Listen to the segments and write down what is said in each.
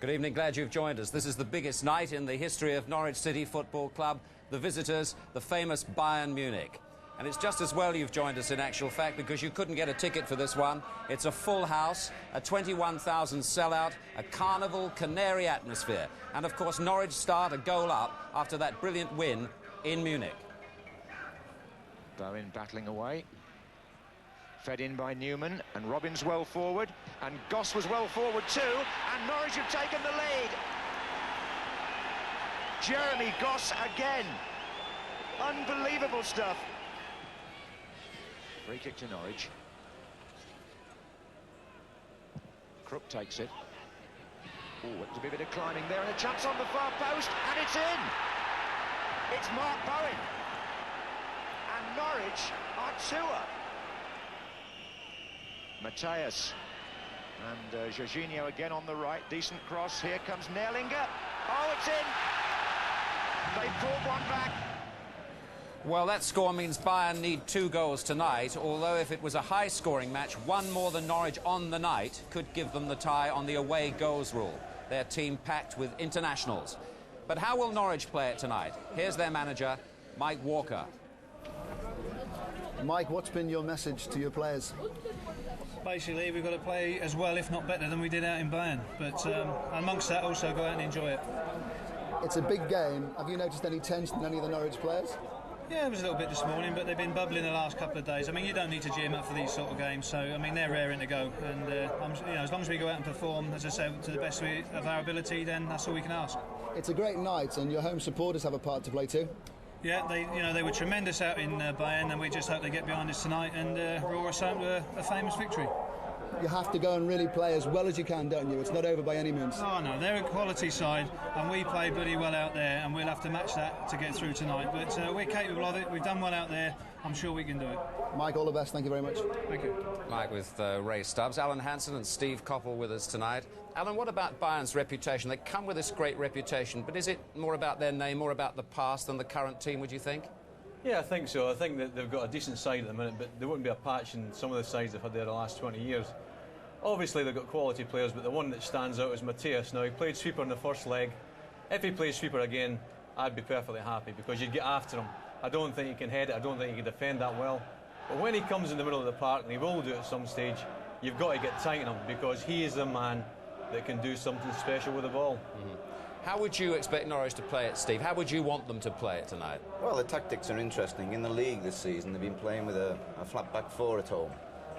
Good evening, glad you've joined us. This is the biggest night in the history of Norwich City Football Club. The visitors, the famous Bayern Munich. And it's just as well you've joined us in actual fact, because you couldn't get a ticket for this one. It's a full house, a 21,000 sellout, a carnival, canary atmosphere. And of course Norwich start a goal up after that brilliant win in Munich. Bowen battling away. Fed in by Newman, and Robins well forward, and Goss was well forward too, and Norwich have taken the lead. Jeremy Goss again. Unbelievable stuff. Free kick to Norwich. Crook takes it. Oh, it's a bit of climbing there, and a chance on the far post, and it's in! It's Mark Bowen. And Norwich are 2 up. Mateus and Jorginho again on the right, decent cross, here comes Nerlinger, oh it's in, they pulled one back. Well, that score means Bayern need 2 goals tonight, although if it was a high-scoring match, 1 more than Norwich on the night could give them the tie on the away goals rule. Their team packed with internationals. But how will Norwich play it tonight? Here's their manager, Mike Walker. Mike, what's been your message to your players? Basically, we've got to play as well, if not better, than we did out in Bayern. But amongst that, also go out and enjoy it. It's a big game. Have you noticed any tension in any of the Norwich players? Yeah, it was a little bit this morning, but they've been bubbling the last couple of days. I mean, you don't need to gym up for these sort of games, so I mean, they're raring to go. And as long as we go out and perform, as I said, to the best of our ability, then that's all we can ask. It's a great night, and your home supporters have a part to play too. Yeah, they were tremendous out in Bayern, and we just hope they get behind us tonight and roar us out to a famous victory. You have to go and really play as well as you can, don't you? It's not over by any means. Oh no, they're a quality side, and we play bloody well out there, and we'll have to match that to get through tonight. But we're capable of it. We've done well out there. I'm sure we can do it. Mike, all the best. Thank you very much. Thank you. Mike with Ray Stubbs, Alan Hansen and Steve Coppell with us tonight. Alan, what about Bayern's reputation? They come with this great reputation, but is it more about their name, more about the past than the current team, would you think? Yeah, I think so. I think that they've got a decent side at the minute, but there wouldn't be a patch in some of the sides they've had there the last 20 years. Obviously, they've got quality players, but the one that stands out is Mateus. Now, he played sweeper in the first leg. If he plays sweeper again, I'd be perfectly happy, because you'd get after him. I don't think he can head it. I don't think he can defend that well. But when he comes in the middle of the park, and he will do it at some stage, you've got to get tight on him, because he is the man that can do something special with the ball. How would you expect Norwich to play it, Steve? How would you want them to play it tonight? Well, the tactics are interesting. In the league this season, they've been playing with a flat back 4 at home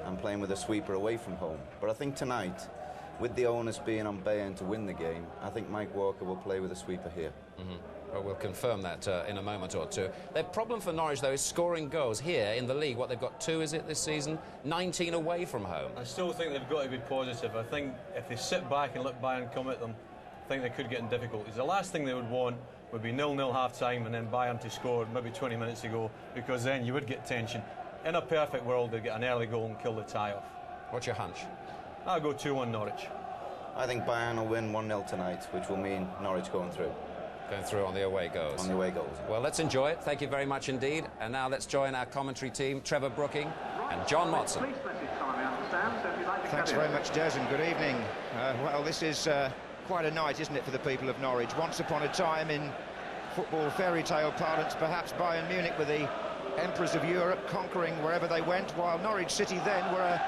and playing with a sweeper away from home. But I think tonight, with the onus being on Bayern to win the game, I think Mike Walker will play with a sweeper here. Well, we'll confirm that in a moment or two. Their problem for Norwich, though, is scoring goals here in the league. What, they've got 2, is it, this season? 19 away from home. I still think they've got to be positive. I think if they sit back and let Bayern come at them, I think they could get in difficulties. The last thing they would want would be 0-0 half-time and then Bayern to score maybe 20 minutes to go, because then you would get tension. In a perfect world, they'd get an early goal and kill the tie off. What's your hunch? I'll go 2-1 Norwich. I think Bayern will win 1-0 tonight, which will mean Norwich going through. Going through on the away goals. On the away goals. Well, let's enjoy it. Thank you very much indeed. And now let's join our commentary team, Trevor Brooking and John Motson. Thanks very much, Des, and good evening. Well, this is quite a night, isn't it, for the people of Norwich? Once upon a time, in football fairy tale parlance, perhaps Bayern Munich were the emperors of Europe, conquering wherever they went, while Norwich City then were a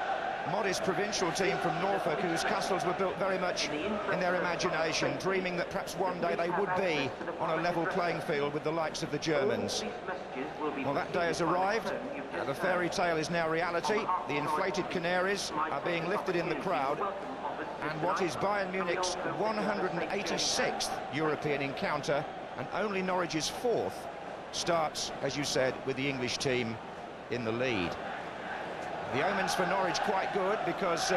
modest provincial team from Norfolk whose castles were built very much in their imagination, dreaming that perhaps one day they would be on a level playing field with the likes of the Germans. Well, that day has arrived. The fairy tale is now reality. The inflated canaries are being lifted in the crowd, and what is Bayern Munich's 186th European encounter, and only Norwich's 4th, starts, as you said, with the English team in the lead. The omens for Norwich quite good, because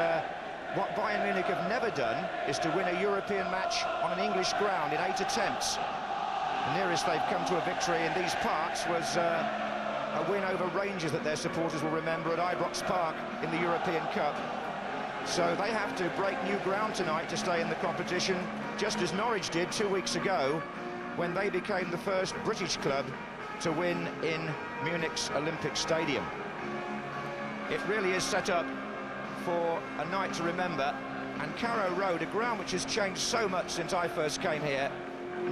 what Bayern Munich have never done is to win a European match on an English ground in 8 attempts. The nearest they've come to a victory in these parts was a win over Rangers that their supporters will remember at Ibrox Park in the European Cup. So they have to break new ground tonight to stay in the competition, just as Norwich did 2 weeks ago, when they became the first British club to win in Munich's Olympic Stadium. It really is set up for a night to remember, And Carrow Road, a ground which has changed so much since I first came here.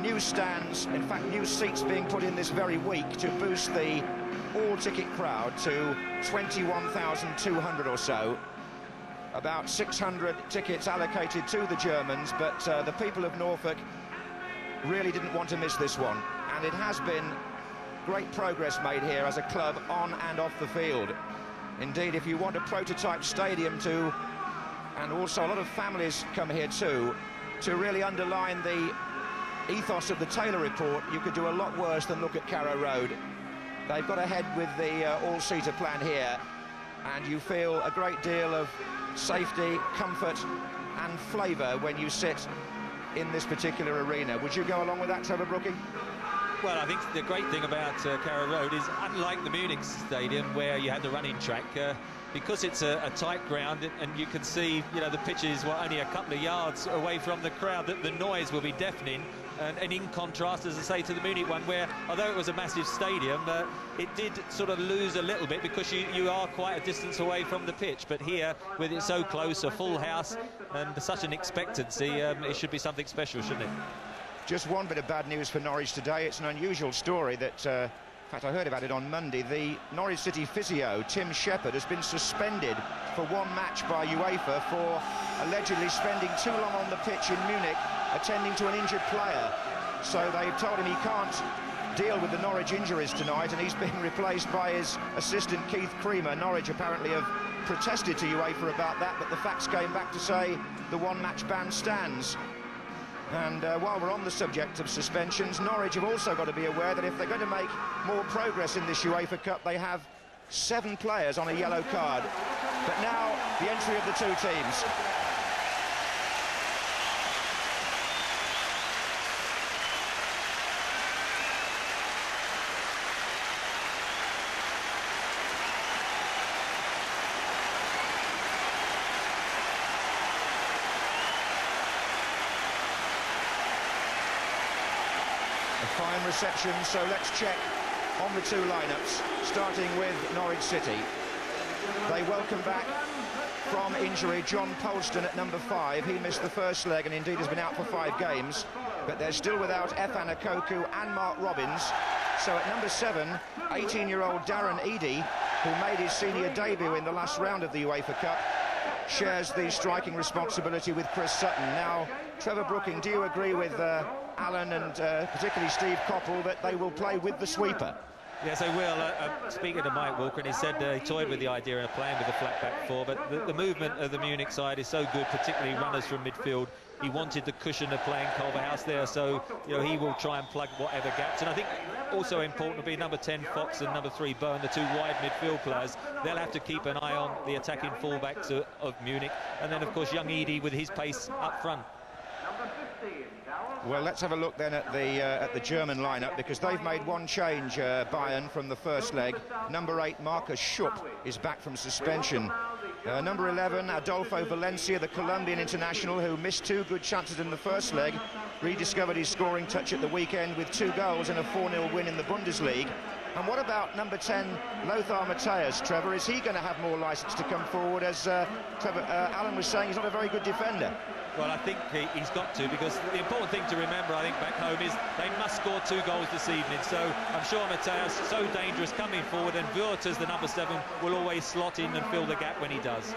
New stands, in fact new seats being put in this very week to boost the all-ticket crowd to 21,200 or so. About 600 tickets allocated to the Germans, but the people of Norfolk really didn't want to miss this one. And it has been great progress made here as a club on and off the field. Indeed, if you want a prototype stadium to, and also a lot of families come here too, to really underline the ethos of the Taylor report, you could do a lot worse than look at Carrow Road. They've got ahead with the all-seater plan here, and you feel a great deal of safety, comfort and flavour when you sit in this particular arena. Would you go along with that, Trevor Brooking? Well, I think the great thing about Carrow Road is, unlike the Munich Stadium where you had the running track, because it's a tight ground and you can see, you know, the pitch is only a couple of yards away from the crowd, that the noise will be deafening. And in contrast, as I say, to the Munich one, where although it was a massive stadium, it did sort of lose a little bit because you are quite a distance away from the pitch. But here, with it so close, a full house and such an expectancy, it should be something special, shouldn't it? Just one bit of bad news for Norwich today. It's an unusual story that, in fact, I heard about it on Monday. The Norwich City physio, Tim Shepherd, has been suspended for one match by UEFA for allegedly spending too long on the pitch in Munich attending to an injured player. So they've told him he can't deal with the Norwich injuries tonight, and he's being replaced by his assistant Keith Creamer. Norwich apparently have protested to UEFA about that, but the facts came back to say the one-match ban stands. And while we're on the subject of suspensions, Norwich have also got to be aware that if they're going to make more progress in this UEFA Cup, they have 7 players on a yellow card. But now, the entry of the two teams. Fine reception, so let's check on the two lineups, starting with Norwich City. They welcome back from injury John Polston at number 5. He missed the first leg and indeed has been out for 5 games, but they're still without Efan Akoku and Mark Robbins. So at number 7, 18-year-old Darren Eadie, who made his senior debut in the last round of the UEFA Cup, shares the striking responsibility with Chris Sutton. Now, Trevor Brooking, do you agree with Alan and particularly Steve Coppell that they will play with the sweeper? Yes, they will. Speaking to Mike Walker, and he said he toyed with the idea of playing with a flat back 4, but the movement of the Munich side is so good, particularly runners from midfield. He wanted the cushion of playing Culverhouse there, so he will try and plug whatever gaps. And I think also important will be number 10 Fox and number 3 Byrne, the two wide midfield players. They'll have to keep an eye on the attacking fullbacks of Munich, and then of course young Eadie with his pace up front. Well, let's have a look then at the German lineup, because they've made one change, Bayern, from the first leg. Number 8, Marcus Schupp, is back from suspension. Number 11, Adolfo Valencia, the Colombian international, who missed 2 good chances in the first leg, rediscovered his scoring touch at the weekend with 2 goals in a 4-0 win in the Bundesliga. And what about number 10, Lothar Matthäus, Trevor? Is he going to have more licence to come forward? As Alan was saying, he's not a very good defender. Well, I think he's got to, because the important thing to remember, I think, back home is they must score 2 goals this evening. So I'm sure Matthäus, so dangerous coming forward, and Würth, as the number 7, will always slot in and fill the gap when he does.